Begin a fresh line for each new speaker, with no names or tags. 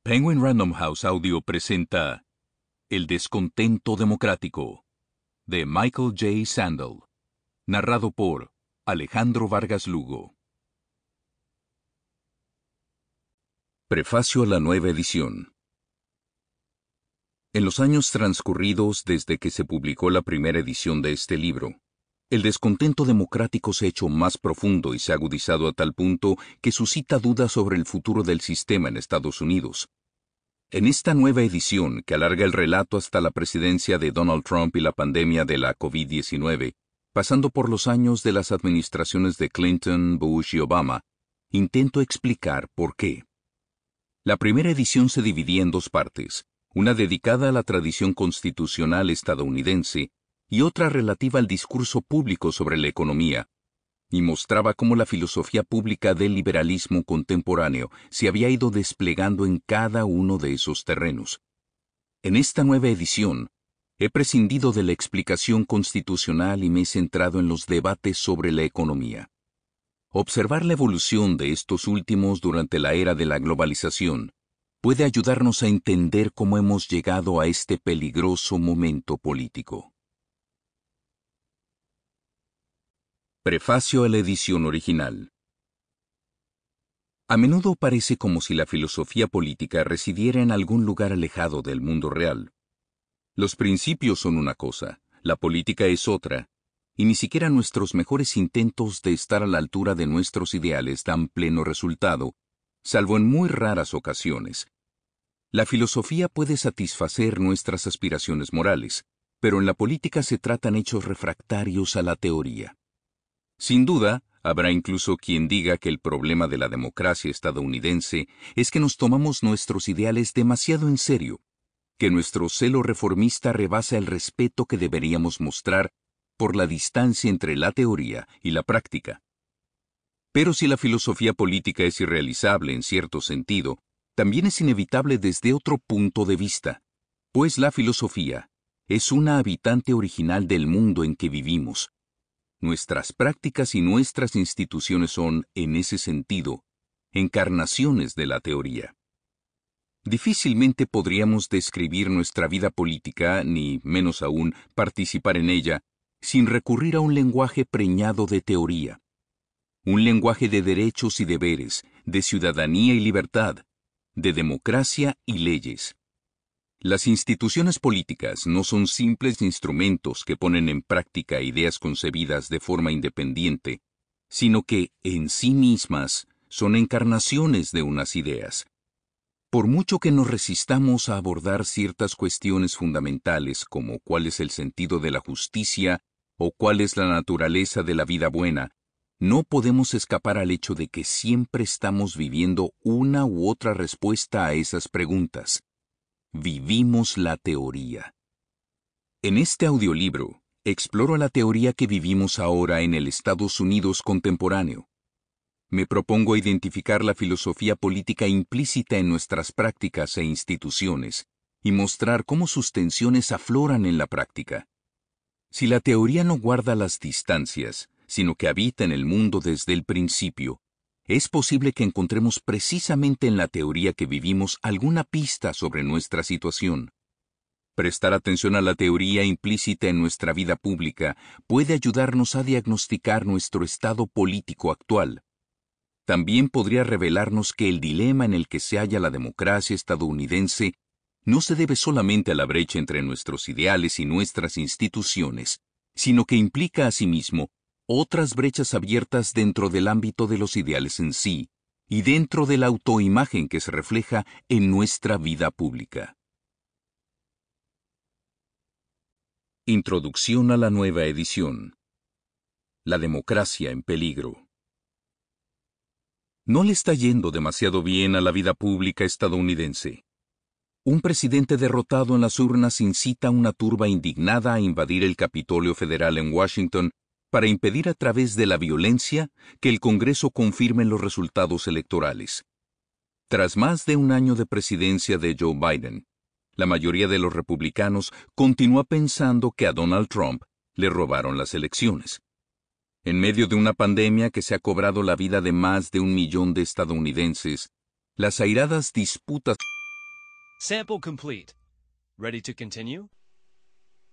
Penguin Random House Audio presenta El descontento democrático, de Michael J. Sandel, narrado por Alejandro Vargas Lugo. Prefacio a la nueva edición. En los años transcurridos desde que se publicó la primera edición de este libro, el descontento democrático se ha hecho más profundo y se ha agudizado a tal punto que suscita dudas sobre el futuro del sistema en Estados Unidos. En esta nueva edición, que alarga el relato hasta la presidencia de Donald Trump y la pandemia de la COVID-19, pasando por los años de las administraciones de Clinton, Bush y Obama, intento explicar por qué. La primera edición se dividía en dos partes, una dedicada a la tradición constitucional estadounidense y otra relativa al discurso público sobre la economía, y mostraba cómo la filosofía pública del liberalismo contemporáneo se había ido desplegando en cada uno de esos terrenos. En esta nueva edición, he prescindido de la explicación constitucional y me he centrado en los debates sobre la economía. Observar la evolución de estos últimos durante la era de la globalización puede ayudarnos a entender cómo hemos llegado a este peligroso momento político. Prefacio a la edición original. A menudo parece como si la filosofía política residiera en algún lugar alejado del mundo real. Los principios son una cosa, la política es otra, y ni siquiera nuestros mejores intentos de estar a la altura de nuestros ideales dan pleno resultado, salvo en muy raras ocasiones. La filosofía puede satisfacer nuestras aspiraciones morales, pero en la política se tratan hechos refractarios a la teoría. Sin duda, habrá incluso quien diga que el problema de la democracia estadounidense es que nos tomamos nuestros ideales demasiado en serio, que nuestro celo reformista rebasa el respeto que deberíamos mostrar por la distancia entre la teoría y la práctica. Pero si la filosofía política es irrealizable en cierto sentido, también es inevitable desde otro punto de vista, pues la filosofía es una habitante original del mundo en que vivimos. Nuestras prácticas y nuestras instituciones son, en ese sentido, encarnaciones de la teoría. Difícilmente podríamos describir nuestra vida política, ni menos aún participar en ella, sin recurrir a un lenguaje preñado de teoría. Un lenguaje de derechos y deberes, de ciudadanía y libertad, de democracia y leyes. Las instituciones políticas no son simples instrumentos que ponen en práctica ideas concebidas de forma independiente, sino que, en sí mismas, son encarnaciones de unas ideas. Por mucho que nos resistamos a abordar ciertas cuestiones fundamentales como cuál es el sentido de la justicia o cuál es la naturaleza de la vida buena, no podemos escapar al hecho de que siempre estamos viviendo una u otra respuesta a esas preguntas. Vivimos la teoría. En este audiolibro, exploro la teoría que vivimos ahora en el Estados Unidos contemporáneo. Me propongo identificar la filosofía política implícita en nuestras prácticas e instituciones y mostrar cómo sus tensiones afloran en la práctica. Si la teoría no guarda las distancias, sino que habita en el mundo desde el principio, es posible que encontremos precisamente en la teoría que vivimos alguna pista sobre nuestra situación. Prestar atención a la teoría implícita en nuestra vida pública puede ayudarnos a diagnosticar nuestro estado político actual. También podría revelarnos que el dilema en el que se halla la democracia estadounidense no se debe solamente a la brecha entre nuestros ideales y nuestras instituciones, sino que implica asimismo otras brechas abiertas dentro del ámbito de los ideales en sí, y dentro de la autoimagen que se refleja en nuestra vida pública. Introducción a la nueva edición. La democracia en peligro. No le está yendo demasiado bien a la vida pública estadounidense. Un presidente derrotado en las urnas incita a una turba indignada a invadir el Capitolio Federal en Washington para impedir a través de la violencia que el Congreso confirme los resultados electorales. Tras más de un año de presidencia de Joe Biden, la mayoría de los republicanos continúa pensando que a Donald Trump le robaron las elecciones. En medio de una pandemia que se ha cobrado la vida de más de 1 millón de estadounidenses, las airadas disputas
Sample complete. Ready to continue?